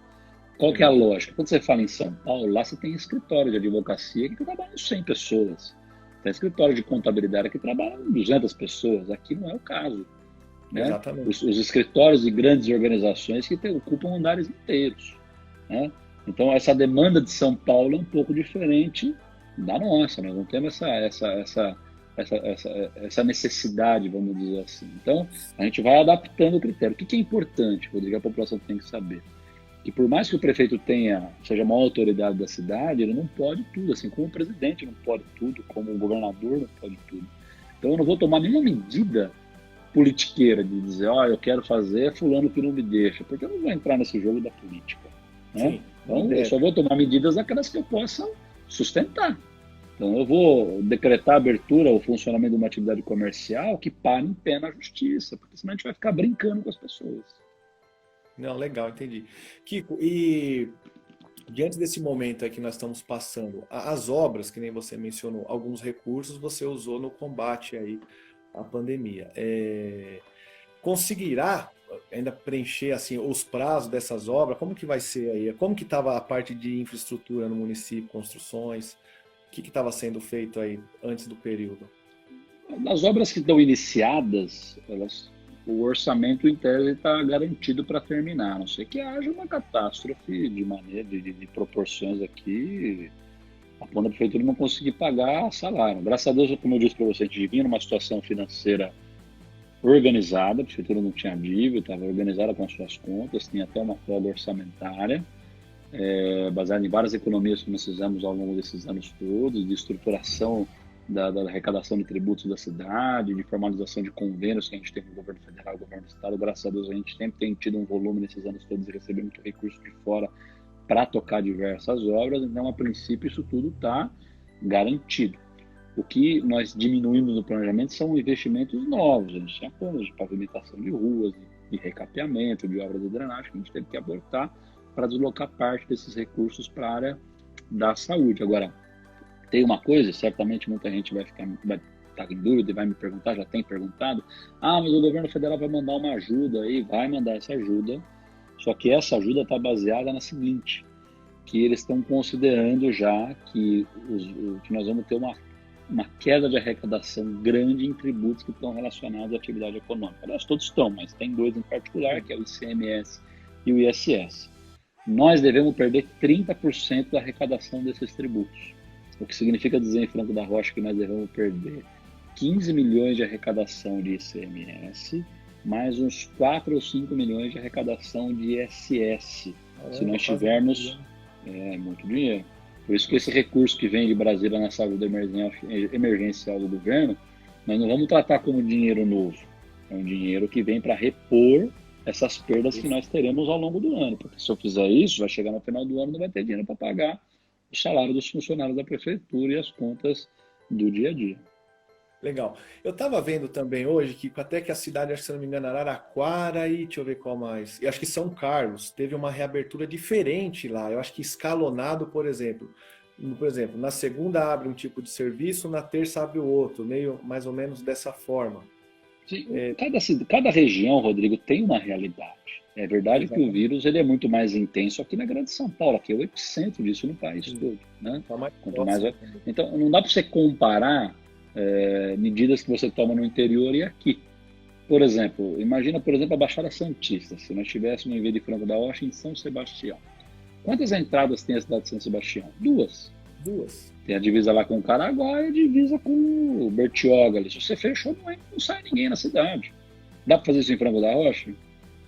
Qual que é a lógica? Quando você fala em São Paulo, lá você tem escritório de advocacia que trabalham 100 pessoas. Tem escritório de contabilidade que trabalham 200 pessoas. Aqui não é o caso. Né? Exatamente. Os escritórios de grandes organizações que ocupam andares inteiros. Né? Então, essa demanda de São Paulo é um pouco diferente da nossa. Nós não temos essa necessidade, vamos dizer assim. Então, a gente vai adaptando o critério. O que é importante, Rodrigo, a população tem que saber? Que por mais que o prefeito seja a maior autoridade da cidade, ele não pode tudo, assim como o presidente não pode tudo, como o governador não pode tudo. Então eu não vou tomar nenhuma medida politiqueira de dizer, eu quero fazer fulano que não me deixa, porque eu não vou entrar nesse jogo da política. Né? Sim, então eu só vou tomar medidas aquelas que eu possa sustentar. Então eu vou decretar a abertura ou funcionamento de uma atividade comercial que pare em pé na justiça, porque senão a gente vai ficar brincando com as pessoas. Não, legal, entendi. Kiko, e diante desse momento aí que nós estamos passando, as obras, que nem você mencionou, alguns recursos você usou no combate aí à pandemia. Conseguirá ainda preencher assim os prazos dessas obras? Como que vai ser aí? Como que estava a parte de infraestrutura no município, construções? O que estava sendo feito aí antes do período? As obras que estão iniciadas, o orçamento em tese está garantido para terminar, a não ser que haja uma catástrofe de proporções aqui, a ponto da prefeitura não conseguir pagar salário. Graças a Deus, como eu disse para você, a gente vinha numa situação financeira organizada, a prefeitura não tinha dívida, estava organizada com as suas contas, tinha até uma folga orçamentária, baseado em várias economias que nós fizemos ao longo desses anos todos, de estruturação da arrecadação de tributos da cidade, de formalização de convênios que a gente tem com o governo federal e o governo do estado. Graças a Deus a gente sempre tem tido um volume nesses anos todos e receber muito recurso de fora para tocar diversas obras. Então, a princípio, isso tudo está garantido. O que nós diminuímos no planejamento são investimentos novos. A gente tinha planos de pavimentação de ruas, de recapeamento, de obras de drenagem, que a gente teve que abortar para deslocar parte desses recursos para a área da saúde. Agora, tem uma coisa, certamente muita gente vai estar em dúvida e vai me perguntar, já tem perguntado, mas o governo federal vai mandar uma ajuda aí, vai mandar essa ajuda, só que essa ajuda está baseada na seguinte, que eles estão considerando já que nós vamos ter uma queda de arrecadação grande em tributos que estão relacionados à atividade econômica. Aliás, todos estão, mas tem dois em particular, que é o ICMS e o ISS. Nós devemos perder 30% da arrecadação desses tributos. O que significa dizer em Franco da Rocha que nós devemos perder 15 milhões de arrecadação de ICMS, mais uns 4 ou 5 milhões de arrecadação de ISS. Se nós tivermos... muito dinheiro. Por isso que esse recurso que vem de Brasília nessa ajuda emergencial do governo, nós não vamos tratar como dinheiro novo. É um dinheiro que vem para repor essas perdas que nós teremos ao longo do ano. Porque se eu fizer isso, vai chegar no final do ano e não vai ter dinheiro para pagar o salário dos funcionários da prefeitura e as contas do dia a dia. Legal. Eu estava vendo também hoje que até que a cidade, se não me engano, Araraquara e deixa eu ver qual mais. Eu acho que São Carlos teve uma reabertura diferente lá. Eu acho que escalonado, por exemplo. Por exemplo, na segunda abre um tipo de serviço, na terça abre o outro, meio mais ou menos dessa forma. Sim, cada região, Rodrigo, tem uma realidade. É verdade que o vírus ele é muito mais intenso aqui na Grande São Paulo, aqui é o epicentro disso no país todo. Né? Então, não dá para você comparar medidas que você toma no interior e aqui. Por exemplo, imagina, a Baixada Santista, se nós estivéssemos em vez de Franco da Rocha em São Sebastião. Quantas entradas tem a cidade de São Sebastião? Duas. Tem a divisa lá com o Caraguá e a divisa com o Bertioga ali. Se você fechou, não sai ninguém na cidade. Dá para fazer isso em Franco da Rocha?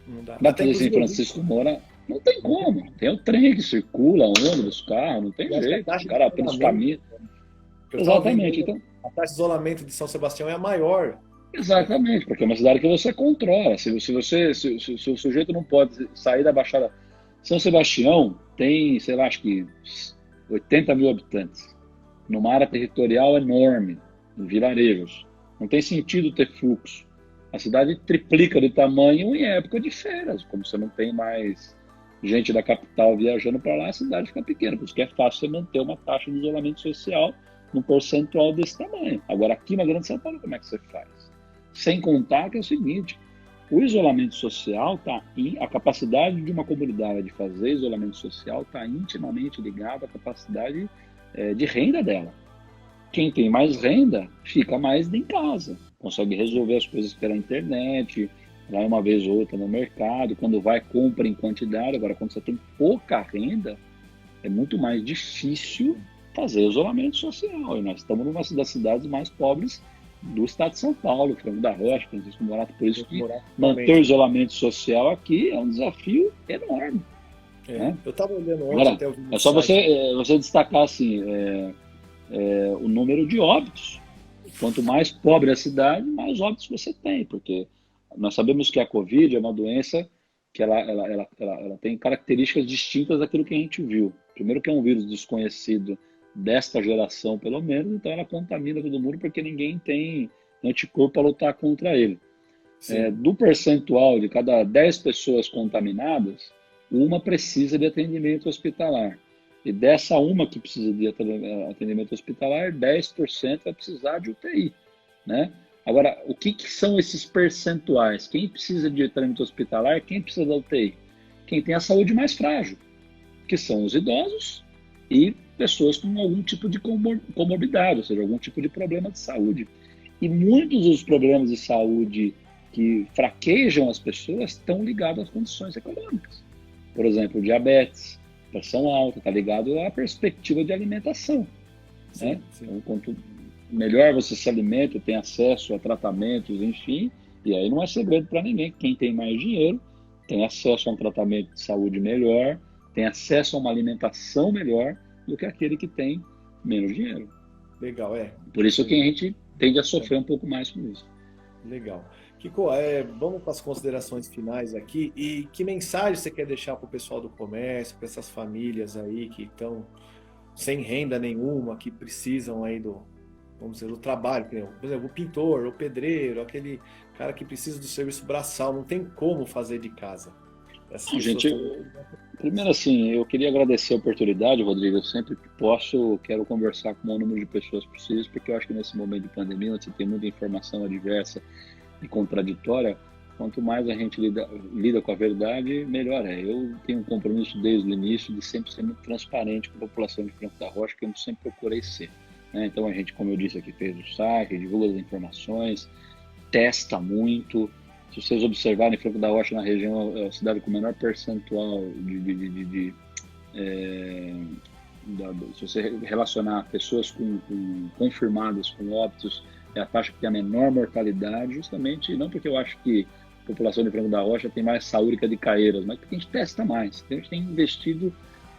Não dá. Dá para fazer isso em Francisco Moura? Não tem como. Tem o trem que circula, ônibus, carro, não tem jeito. Os caras pelos caminhos. Exatamente. Então, a taxa de isolamento de São Sebastião é a maior. Exatamente, porque é uma cidade que você controla. Se o sujeito não pode sair da Baixada... São Sebastião tem, sei lá, acho que 80 mil habitantes. Numa área territorial enorme, em vilarejos. Não tem sentido ter fluxo. A cidade triplica de tamanho em época de feiras. Como você não tem mais gente da capital viajando para lá, a cidade fica pequena. Por isso que é fácil você manter uma taxa de isolamento social num percentual desse tamanho. Agora, aqui na Grande São Paulo, como é que você faz? Sem contar que é o seguinte, o isolamento social a capacidade de uma comunidade de fazer isolamento social está intimamente ligada à capacidade de renda dela. Quem tem mais renda fica mais em casa, consegue resolver as coisas pela internet, vai uma vez ou outra no mercado, quando vai, compra em quantidade. Agora, quando você tem pouca renda, é muito mais difícil fazer isolamento social. E nós estamos numa das cidades mais pobres do estado de São Paulo, Franco da Rocha, Francisco Morato. Por isso que manter o isolamento social aqui é um desafio enorme. Né? Eu estava olhando ontem. Agora, até é só você destacar assim, o número de óbitos. Quanto mais pobre a cidade, mais óbitos você tem, porque nós sabemos que a Covid é uma doença que ela tem características distintas daquilo que a gente viu. Primeiro que é um vírus desconhecido desta geração, pelo menos, então ela contamina todo mundo porque ninguém tem anticorpo para lutar contra ele. Do percentual de cada 10 pessoas contaminadas, uma precisa de atendimento hospitalar. E dessa uma que precisa de atendimento hospitalar, 10% vai precisar de UTI. Né? Agora, o que são esses percentuais? Quem precisa de tratamento hospitalar, quem precisa da UTI? Quem tem a saúde mais frágil, que são os idosos e pessoas com algum tipo de comorbidade, ou seja, algum tipo de problema de saúde. E muitos dos problemas de saúde que fraquejam as pessoas estão ligados às condições econômicas. Por exemplo, diabetes, pressão alta, está ligado à perspectiva de alimentação. Sim, né? sim. Então, quanto melhor você se alimenta, tem acesso a tratamentos, enfim, e aí não é segredo para ninguém. Quem tem mais dinheiro tem acesso a um tratamento de saúde melhor, tem acesso a uma alimentação melhor do que aquele que tem menos dinheiro. Legal, Por isso que a gente tende a sofrer um pouco mais com isso. Legal. Kiko, vamos para as considerações finais aqui. E que mensagem você quer deixar para o pessoal do comércio, para essas famílias aí que estão sem renda nenhuma, que precisam aí vamos dizer, do trabalho, por exemplo, o pintor, o pedreiro, aquele cara que precisa do serviço braçal, não tem como fazer de casa. Gente, primeiro assim, eu queria agradecer a oportunidade, Rodrigo. Eu sempre que posso, quero conversar com o maior número de pessoas possíveis, porque eu acho que nesse momento de pandemia, onde você tem muita informação adversa e contraditória, quanto mais a gente lida com a verdade, melhor é. Eu tenho um compromisso desde o início de sempre ser muito transparente com a população de Franco da Rocha, que eu sempre procurei ser. Então a gente, como eu disse aqui, fez o site, divulga as informações, testa muito. Se vocês observarem, Franco da Rocha na região é a cidade com o menor percentual se você relacionar pessoas confirmadas com óbitos, é a faixa que tem a menor mortalidade, justamente não porque eu acho que a população de Franco da Rocha tem mais saúde que a de Caieiras, mas porque a gente testa mais. A gente tem investido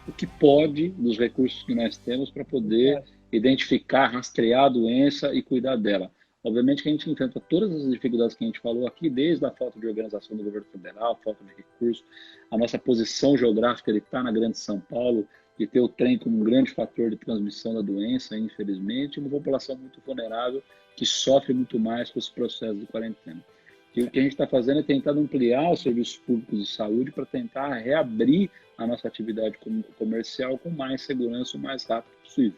o que pode dos recursos que nós temos para poder identificar, rastrear a doença e cuidar dela. Obviamente que a gente enfrenta todas as dificuldades que a gente falou aqui, desde a falta de organização do governo federal, falta de recursos, a nossa posição geográfica de estar na Grande São Paulo e ter o trem como um grande fator de transmissão da doença, infelizmente, uma população muito vulnerável que sofre muito mais com esse processo de quarentena. E o que a gente está fazendo é tentar ampliar os serviços públicos de saúde para tentar reabrir a nossa atividade comercial com mais segurança o mais rápido possível.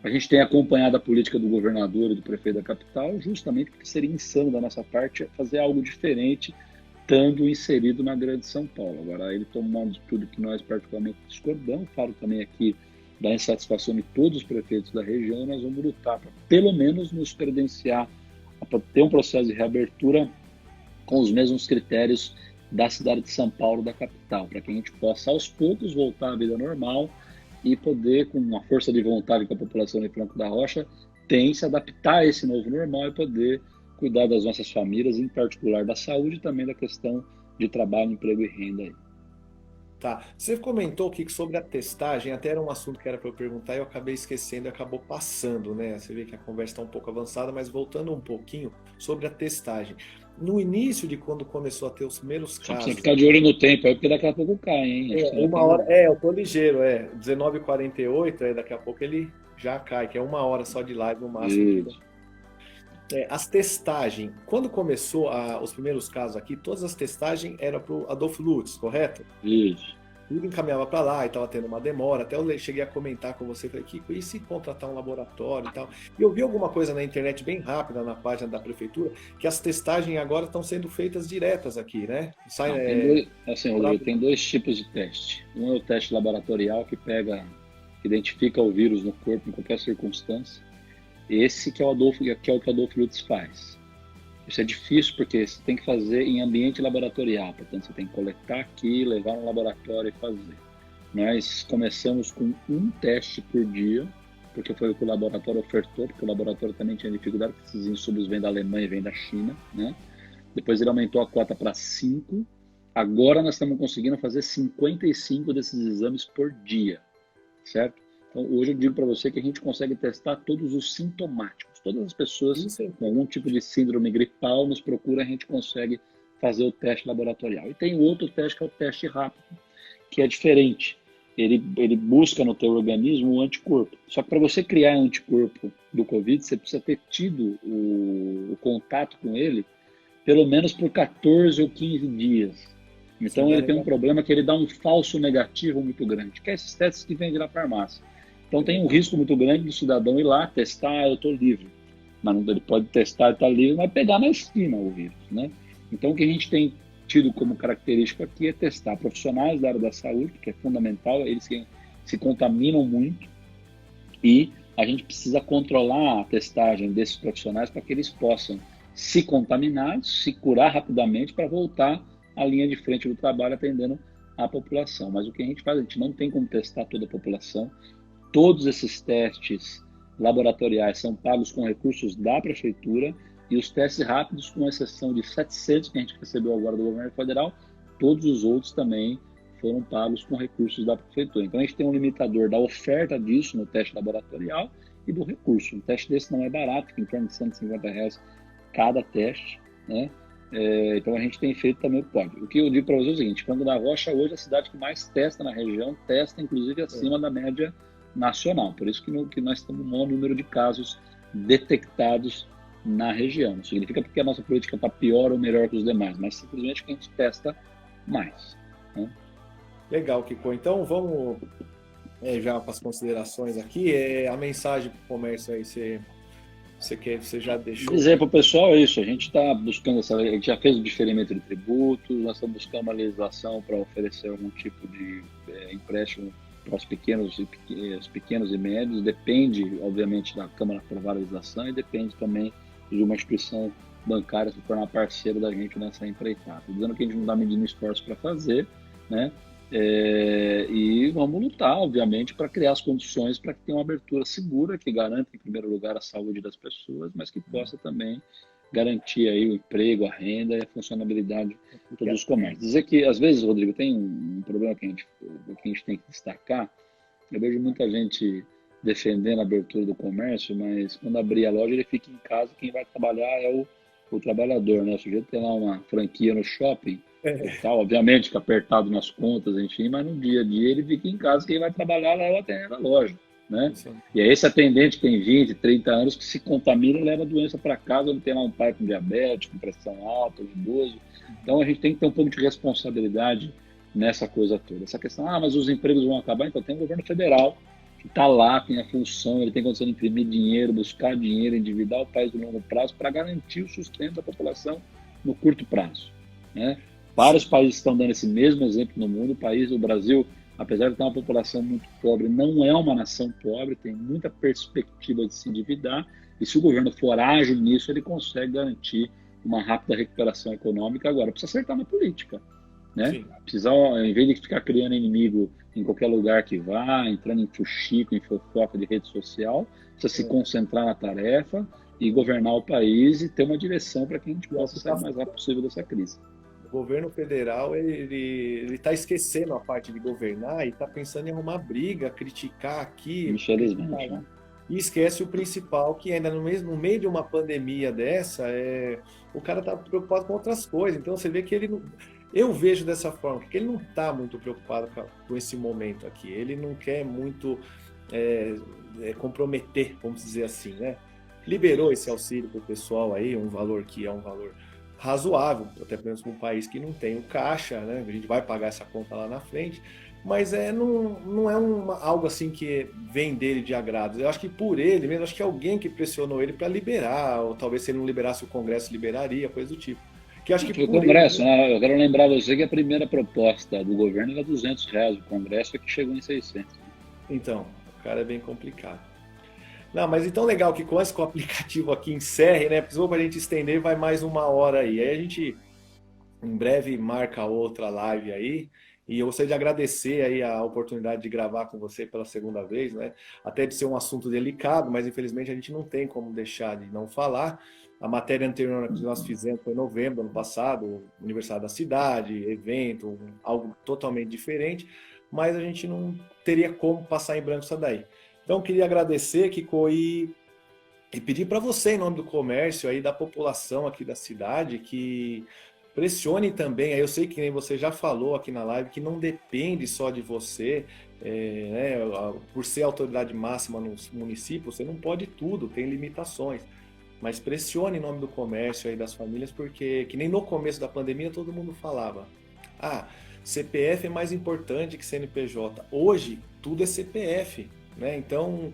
A gente tem acompanhado a política do governador e do prefeito da capital justamente porque seria insano da nossa parte fazer algo diferente estando inserido na Grande São Paulo. Agora, ele tomou uma atitude que nós particularmente discordamos, falo também aqui da insatisfação de todos os prefeitos da região, nós vamos lutar para pelo menos nos credenciar para ter um processo de reabertura com os mesmos critérios da cidade de São Paulo, da capital, para que a gente possa aos poucos voltar à vida normal e poder, com uma força de vontade que a população de Franco da Rocha tem, se adaptar a esse novo normal e poder cuidar das nossas famílias, em particular da saúde e também da questão de trabalho, emprego e renda aí. Tá. Você comentou aqui sobre a testagem, até era um assunto que era para eu perguntar e eu acabei esquecendo e acabou passando, né? Você vê que a conversa está um pouco avançada, mas voltando um pouquinho sobre a testagem. No início de quando começou a ter os primeiros casos... Você ficar de olho no tempo aí, porque daqui a pouco cai, hein? Uma hora, eu tô ligeiro, 19h48, daqui a pouco ele já cai, que é uma hora só de live no máximo. As testagens, quando começou os primeiros casos aqui, todas as testagens eram para o Adolfo Lutz, correto? Isso. Tudo encaminhava para lá e estava tendo uma demora. Até eu cheguei a comentar com você, falei, Kiko, e se contratar um laboratório e tal? E eu vi alguma coisa na internet bem rápida, na página da prefeitura, que as testagens agora estão sendo feitas diretas aqui, né? Tem dois tipos de teste. Um é o teste laboratorial, que identifica o vírus no corpo em qualquer circunstância. Esse que é o que o Adolfo Lutz faz. Isso é difícil porque você tem que fazer em ambiente laboratorial, portanto você tem que coletar aqui, levar no laboratório e fazer. Nós começamos com um teste por dia, porque foi o que o laboratório ofertou, porque o laboratório também tinha dificuldade, porque esses insumos vêm da Alemanha e vêm da China, né? Depois ele aumentou a cota para 5, agora nós estamos conseguindo fazer 55 desses exames por dia, certo? Então, hoje eu digo para você que a gente consegue testar todos os sintomáticos. Todas as pessoas com algum tipo de síndrome gripal nos procuram, a gente consegue fazer o teste laboratorial. E tem outro teste que é o teste rápido, que é diferente. Ele busca no teu organismo o anticorpo. Só que para você criar um anticorpo do Covid, você precisa ter tido o contato com ele pelo menos por 14 ou 15 dias. Então ele tem um problema que ele dá um falso negativo muito grande, que é esses testes que vendem na farmácia. Então tem um risco muito grande do cidadão ir lá testar, eu estou livre. Mas ele pode testar e está livre, mas pegar na esquina o vírus, né? Então o que a gente tem tido como característica aqui é testar profissionais da área da saúde, que é fundamental, eles que se contaminam muito, e a gente precisa controlar a testagem desses profissionais para que eles possam se contaminar, se curar rapidamente para voltar à linha de frente do trabalho atendendo a população. Mas o que a gente faz, a gente não tem como testar toda a população. Todos esses testes laboratoriais são pagos com recursos da prefeitura e os testes rápidos, com exceção de 700 que a gente recebeu agora do governo federal, todos os outros também foram pagos com recursos da prefeitura. Então a gente tem um limitador da oferta disso no teste laboratorial e do recurso. Um teste desse não é barato, fica em torno de R$ 150 cada teste, né? Então a gente tem feito também o que pode. O que eu digo para vocês é o seguinte: Franco da Rocha hoje é a cidade que mais testa na região, testa inclusive acima da média nacional. Por isso que nós temos um maior número de casos detectados na região. Não significa porque a nossa política está pior ou melhor que os demais, mas simplesmente que a gente testa mais, né? Legal, Kiko. Então vamos já para as considerações aqui. A mensagem para o comércio aí, você já deixou? Dizer para o pessoal é isso: a gente está buscando a gente já fez o diferimento de tributos, nós estamos buscando uma legislação para oferecer algum tipo de empréstimo para os pequenos e médios. Depende, obviamente, da Câmara aprovar a legislação e depende também de uma instituição bancária se tornar parceiro da gente nessa empreitada. Estou dizendo que a gente não está medindo esforço para fazer, né? E vamos lutar, obviamente, para criar as condições para que tenha uma abertura segura, que garanta, em primeiro lugar, a saúde das pessoas, mas que possa também garantir aí o emprego, a renda e a funcionalidade de todos os comércios. Dizer que, às vezes, Rodrigo, tem um problema que a gente tem que destacar. Eu vejo muita gente defendendo a abertura do comércio, mas quando abrir a loja, ele fica em casa, quem vai trabalhar é o trabalhador, né? O sujeito tem lá uma franquia no shopping, e tal, obviamente que apertado nas contas, enfim, mas no dia a dia ele fica em casa, quem vai trabalhar lá é o atendente da loja, né? Sim. E é esse atendente que tem 20, 30 anos que se contamina e leva a doença para casa, onde tem lá um pai com diabetes, com pressão alta, um idoso. Então a gente tem que ter um pouco de responsabilidade nessa coisa toda. Essa questão, mas os empregos vão acabar, então tem o governo federal que está lá, tem a função, ele tem condição de imprimir dinheiro, buscar dinheiro, endividar o país no longo prazo para garantir o sustento da população no curto prazo, né? Vários países estão dando esse mesmo exemplo no mundo. O Brasil, apesar de ter uma população muito pobre, não é uma nação pobre, tem muita perspectiva de se endividar, e se o governo for ágil nisso, ele consegue garantir uma rápida recuperação econômica. Agora, precisa acertar na política, né? Precisa, em vez de ficar criando inimigo em qualquer lugar que vá, entrando em fuxico, em fofoca de rede social, precisa se concentrar na tarefa e governar o país e ter uma direção para que a gente possa sair o mais rápido possível dessa crise. O governo federal ele está esquecendo a parte de governar e está pensando em arrumar briga, criticar aqui. Infelizmente, né? E esquece o principal, que ainda no meio de uma pandemia dessa, o cara está preocupado com outras coisas. Então você vê que ele não... Eu vejo dessa forma, que ele não está muito preocupado com esse momento aqui. Ele não quer muito comprometer, vamos dizer assim, né? Liberou esse auxílio para o pessoal aí, um valor que é um valor razoável, até mesmo para um país que não tem o caixa, né? A gente vai pagar essa conta lá na frente, mas não é algo assim que vem dele de agrado. Eu acho que por ele mesmo, acho que alguém que pressionou ele para liberar, ou talvez se ele não liberasse o Congresso liberaria, coisa do tipo. Que acho que o Congresso, ele... né? Eu quero lembrar você que a primeira proposta do governo era R$200, o Congresso é que chegou em 600. Então, o cara é bem complicado. Não, mas então legal que com esse aplicativo aqui encerre, né? Precisou para a gente estender, vai mais 1 hora aí. Aí a gente em breve marca outra live aí. E eu gostaria de agradecer aí a oportunidade de gravar com você pela segunda vez, né? Até de ser um assunto delicado, mas infelizmente a gente não tem como deixar de não falar. A matéria anterior que nós fizemos foi em novembro do ano passado, aniversário da cidade, evento, algo totalmente diferente, mas a gente não teria como passar em branco isso daí. Então, queria agradecer, Kiko, e pedir para você, em nome do comércio, aí, da população aqui da cidade, que pressione também. Aí eu sei que nem você já falou aqui na live, que não depende só de você, né? Por ser autoridade máxima no município, você não pode tudo, tem limitações. Mas pressione em nome do comércio aí, das famílias, porque, que nem no começo da pandemia, todo mundo falava, CPF é mais importante que CNPJ. Hoje, tudo é CPF. Né? Então,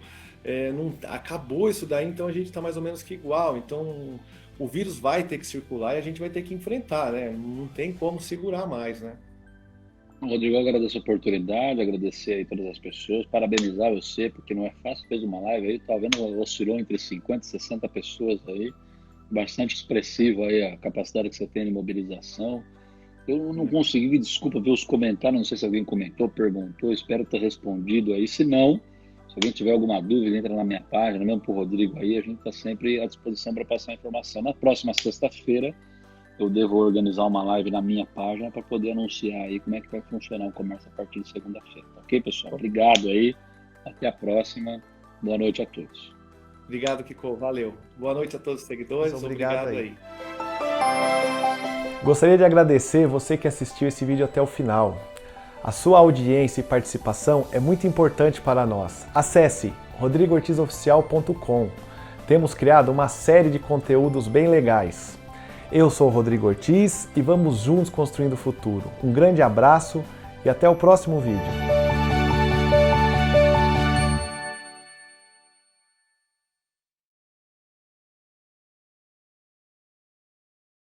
acabou isso daí, então a gente está mais ou menos que igual. Então, o vírus vai ter que circular e a gente vai ter que enfrentar, né? Não tem como segurar mais, né? Rodrigo, eu agradeço a oportunidade, agradecer aí todas as pessoas, parabenizar você, porque não é fácil, fez uma live aí, tá vendo, oscilou entre 50 e 60 pessoas aí, bastante expressivo aí a capacidade que você tem de mobilização. Eu não consegui, desculpa, ver os comentários, não sei se alguém comentou, perguntou, espero ter respondido aí, se não, se alguém tiver alguma dúvida, entra na minha página, mesmo pro Rodrigo aí, a gente está sempre à disposição para passar a informação. Na próxima sexta-feira, eu devo organizar uma live na minha página para poder anunciar aí como é que vai funcionar o comércio a partir de segunda-feira. Ok, pessoal? Obrigado aí. Até a próxima. Boa noite a todos. Obrigado, Kiko. Valeu. Boa noite a todos os seguidores. Obrigado aí. Gostaria de agradecer você que assistiu esse vídeo até o final. A sua audiência e participação é muito importante para nós. Acesse rodrigoortizoficial.com. Temos criado uma série de conteúdos bem legais. Eu sou o Rodrigo Ortiz e vamos juntos construindo o futuro. Um grande abraço e até o próximo vídeo.